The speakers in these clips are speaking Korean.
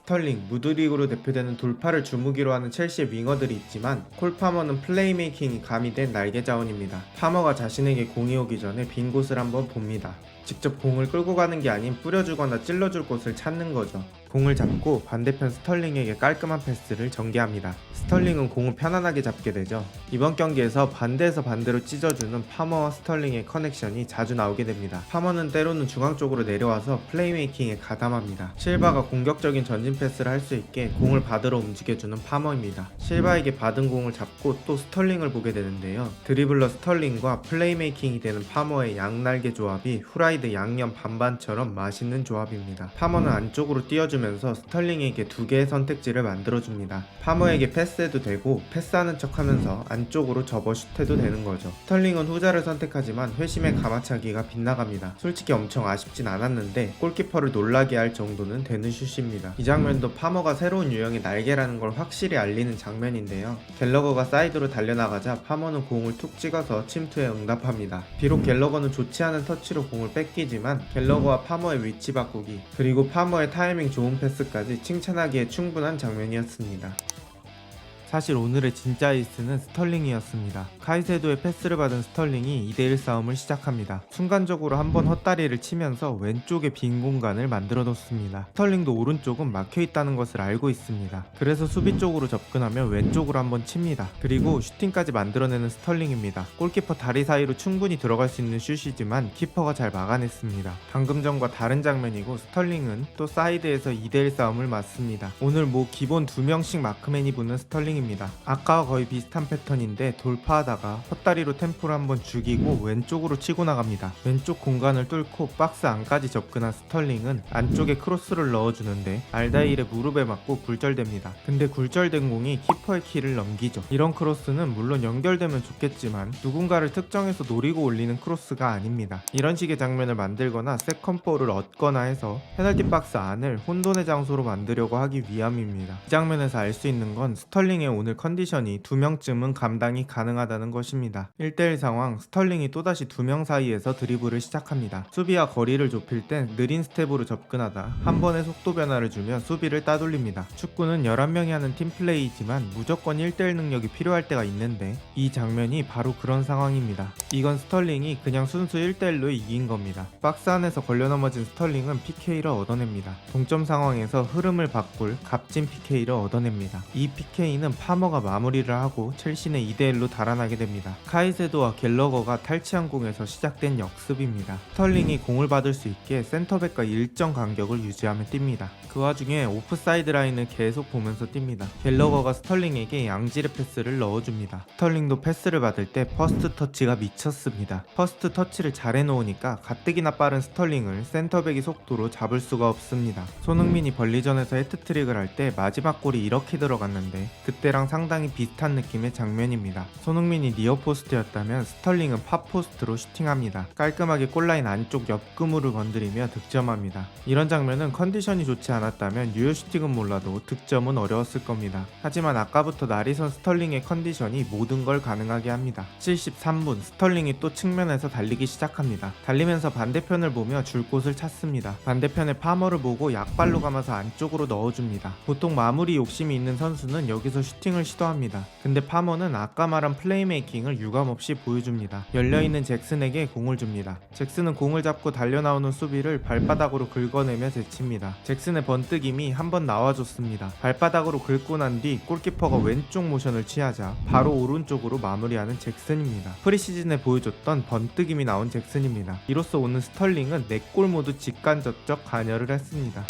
스털링, 무드릭으로 대표되는 돌파를 주무기로 하는 첼시의 윙어들이 있지만 콜 파머는 플레이메이킹이 가미된 날개 자원입니다. 파머가 자신에게 공이 오기 전에 빈 곳을 한번 봅니다. 직접 공을 끌고 가는 게 아닌 뿌려주거나 찔러줄 곳을 찾는 거죠. 공을 잡고 반대편 스털링에게 깔끔한 패스를 전개합니다. 스털링은 공을 편안하게 잡게 되죠. 이번 경기에서 반대에서 반대로 찢어주는 파머와 스털링의 커넥션이 자주 나오게 됩니다. 파머는 때로는 중앙 쪽으로 내려와서 플레이메이킹에 가담합니다. 실바가 공격적인 전진 패스를 할 수 있게 공을 받으러 움직여주는 파머입니다. 실바에게 받은 공을 잡고 또 스털링을 보게 되는데요. 드리블러 스털링과 플레이메이킹이 되는 파머의 양날개 조합이 후라이드 양념 반반처럼 맛있는 조합입니다. 파머는 안쪽으로 띄워주면서 스털링에게 두 개의 선택지를 만들어줍니다. 파머에게 패스해도 되고 패스하는 척하면서 안쪽으로 접어 슛해도 되는 거죠. 스털링은 후자를 선택하지만 회심의 가마차기가 빗나갑니다. 솔직히 엄청 아쉽진 않았는데 골키퍼를 놀라게 할 정도는 되는 슛입니다. 이 장면도 파머가 새로운 유형의 날개라는 걸 확실히 알리는 장면인데요. 갤러거가 사이드로 달려나가자 파머는 공을 툭 찍어서 침투에 응답합니다. 비록 갤러거는 좋지 않은 터치로 공을 뺏기지만 갤러거와 파머의 위치 바꾸기 그리고 파머의 타이밍 좋은 패스까지 칭찬하기에 충분한 장면이었습니다. 사실 오늘의 진짜 에이스는 스털링이었습니다. 카이세도의 패스를 받은 스털링이 2대1 싸움을 시작합니다. 순간적으로 한번 헛다리를 치면서 왼쪽에 빈 공간을 만들어 놓습니다. 스털링도 오른쪽은 막혀있다는 것을 알고 있습니다. 그래서 수비 쪽으로 접근하며 왼쪽으로 한번 칩니다. 그리고 슈팅까지 만들어내는 스털링입니다. 골키퍼 다리 사이로 충분히 들어갈 수 있는 슛이지만 키퍼가 잘 막아냈습니다. 방금 전과 다른 장면이고 스털링은 또 사이드에서 2대1 싸움을 맞습니다. 오늘 기본 2명씩 마크맨이 붙는 스털링입니다. 아까와 거의 비슷한 패턴인데 돌파하다가 헛다리로 템포를 한번 죽이고 왼쪽으로 치고 나갑니다. 왼쪽 공간을 뚫고 박스 안까지 접근한 스털링은 안쪽에 크로스를 넣어주는데 알다일의 무릎에 맞고 굴절됩니다. 근데 굴절된 공이 키퍼의 키를 넘기죠. 이런 크로스는 물론 연결되면 좋겠지만 누군가를 특정해서 노리고 올리는 크로스가 아닙니다. 이런 식의 장면을 만들거나 세컨볼을 얻거나 해서 페널티 박스 안을 혼돈의 장소로 만들려고 하기 위함입니다. 이 장면에서 알 수 있는 건 스털링의 오늘 컨디션이 2명쯤은 감당이 가능하다는 것입니다. 1대1 상황, 스털링이 또다시 2명 사이에서 드리블을 시작합니다. 수비와 거리를 좁힐 땐 느린 스텝으로 접근하다 한 번의 속도 변화를 주며 수비를 따돌립니다. 축구는 11명이 하는 팀플레이이지만 무조건 1대1 능력이 필요할 때가 있는데 이 장면이 바로 그런 상황입니다. 이건 스털링이 그냥 순수 1대1로 이긴 겁니다. 박스 안에서 걸려 넘어진 스털링은 PK를 얻어냅니다. 동점 상황에서 흐름을 바꿀 값진 PK를 얻어냅니다. 이 PK는 파머가 마무리를 하고 첼시는 2대1로 달아나게 됩니다. 카이세도와 갤러거가 탈취한 공에서 시작된 역습입니다. 스털링이 공을 받을 수 있게 센터백과 일정 간격을 유지하며 뜁니다. 그 와중에 오프사이드 라인을 계속 보면서 뜁니다. 갤러거가 스털링에게 양질의 패스를 넣어줍니다. 스털링도 패스를 받을 때 퍼스트 터치가 미쳤습니다. 퍼스트 터치를 잘 해놓으니까 가뜩이나 빠른 스털링을 센터백이 속도로 잡을 수가 없습니다. 손흥민이 벌리전에서 해트트릭을 할 때 마지막 골이 이렇게 들어갔는데 그때랑 상당히 비슷한 느낌의 장면입니다. 손흥민이 니어포스트였다면 스털링은 팝포스트로 슈팅합니다. 깔끔하게 골라인 안쪽 옆그물을 건드리며 득점합니다. 이런 장면은 컨디션이 좋지 않았다면 유효 슈팅은 몰라도 득점은 어려웠을 겁니다. 하지만 아까부터 나리선 스털링의 컨디션이 모든 걸 가능하게 합니다. 73분 스털링이 또 측면에서 달리기 시작합니다. 달리면서 반대편을 보며 줄 곳을 찾습니다. 반대편의 파머를 보고 약발로 감아서 안쪽으로 넣어줍니다. 보통 마무리 욕심이 있는 선수는 여기서 슈팅을 시도합니다. 근데 파머는 아까 말한 플레이메이킹을 유감없이 보여줍니다. 열려있는 잭슨에게 공을 줍니다. 잭슨은 공을 잡고 달려나오는 수비를 발바닥으로 긁어내며 제칩니다. 잭슨의 번뜩임이 한번 나와줬습니다. 발바닥으로 긁고 난 뒤 골키퍼가 왼쪽 모션을 취하자 바로 오른쪽으로 마무리하는 잭슨입니다. 프리시즌에 보여줬던 번뜩임이 나온 잭슨입니다. 이로써 오늘 스털링은 4골 모두 직간접적 관여를 했습니다.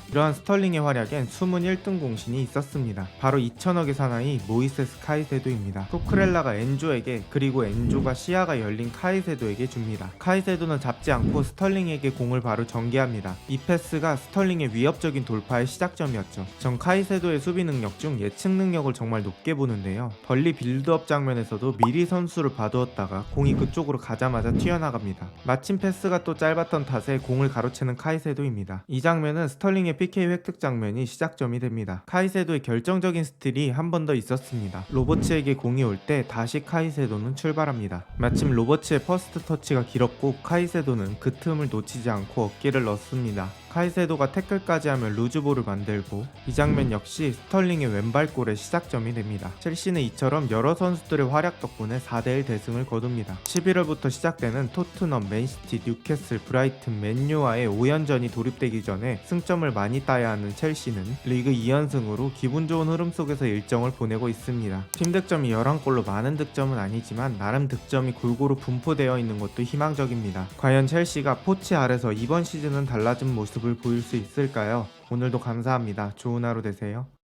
이러한 스털링의 활약엔 숨은 1등 공신이 있었습니다. 바로 2천억의 사나이 모이세스 카이세도입니다. 쿠크렐라가 엔조에게 그리고 엔조가 시야가 열린 카이세도에게 줍니다. 카이세도는 잡지 않고 스털링에게 공을 바로 전개합니다. 이 패스가 스털링의 위협적인 돌파의 시작점이었죠. 전 카이세도의 수비 능력 중 예측 능력을 정말 높게 보는데요. 벌리 빌드업 장면에서도 미리 선수를 봐두었다가 공이 그쪽으로 가자마자 튀어나갑니다. 마침 패스가 또 짧았던 탓에 공을 가로채는 카이세도입니다. 이 장면은 스털링의 PK 획득 장면이 시작점이 됩니다. 카이세도의 결정적인 스틸이 한 번 더 있었습니다. 로버츠에게 공이 올 때 다시 카이세도는 출발합니다. 마침 로버츠의 퍼스트 터치가 길었고 카이세도는 그 틈을 놓치지 않고 어깨를 넣습니다. 카이세도가 태클까지 하며 루즈볼을 만들고, 이 장면 역시 스털링의 왼발골의 시작점이 됩니다. 첼시는 이처럼 여러 선수들의 활약 덕분에 4대1 대승을 거둡니다. 11월부터 시작되는 토트넘, 맨시티, 뉴캐슬, 브라이튼, 맨유와의 5연전이 돌입되기 전에 승점을 많이 따야 하는 첼시는 리그 2연승으로 기분 좋은 흐름 속에서 일정을 보내고 있습니다. 팀 득점이 11골로 많은 득점은 아니지만 나름 득점이 골고루 분포되어 있는 것도 희망적입니다. 과연 첼시가 포치 아래서 이번 시즌은 달라진 모습을 보일 수 있을까요? 오늘도 감사합니다. 좋은 하루 되세요.